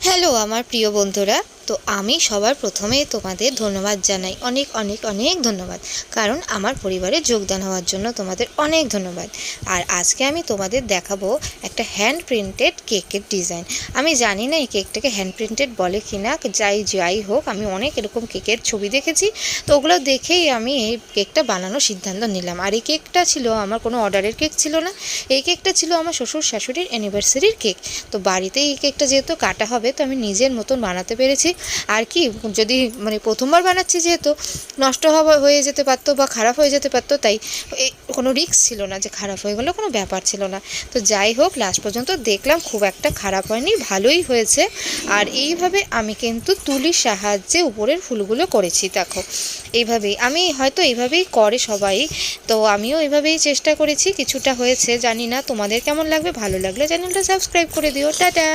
Hello আমার প্রিয় বন্ধুরা। তো আমি সবার প্রথমে তোমাদের ধন্যবাদ জানাই, অনেক অনেক অনেক ধন্যবাদ। কারণ আমার পরিবারে যোগদান হওয়ার জন্য তোমাদের অনেক ধন্যবাদ। আর আজকে আমি তোমাদের দেখাবো একটা হ্যান্ড প্রিন্টেড কেকের ডিজাইন। আমি জানি না এই কেকটাকে হ্যান্ড প্রিন্টেড বলে কি না, যাই হোক, আমি অনেক এরকম কেকের ছবি দেখেছি, তো ওগুলো দেখেই আমি এই কেকটা বানানোর সিদ্ধান্ত নিলাম। আর এই কেকটা ছিল আমার কোনো অর্ডারের কেক ছিল না, এই কেকটা ছিল আমার শ্বশুর শাশুড়ির অ্যানিভার্সারির কেক। তো বাড়িতে এই কেকটা যেহেতু কাটা হবে, তো আমি নিজের মতন বানাতে পেরেছি। আর কি, যদি প্রথমবার বানাচ্ছি যেহেতু নষ্ট হয়ে যেতে পারতো বা খারাপ হয়ে যেতে পারতো, তাই কোনো রিস্ক ছিল না যে খারাপ হয়ে গেলো, কোনো ব্যাপার ছিল না। তো যাই হোক, লাস্ট পর্যন্ত দেখলাম খুব একটা খারাপ হয়নি, ভালোই হয়েছে। আর এইভাবে আমি কিন্তু তুলির সাহায্যে উপরের ফুলগুলো করেছি। দেখো, এইভাবেই করে সবাই, তো আমিও এইভাবেই চেষ্টা করেছি। কিছুটা হয়েছে, জানি না তোমাদের কেমন লাগবে। ভালো লাগলে চ্যানেলটা সাবস্ক্রাইব করে দিও। টাটা।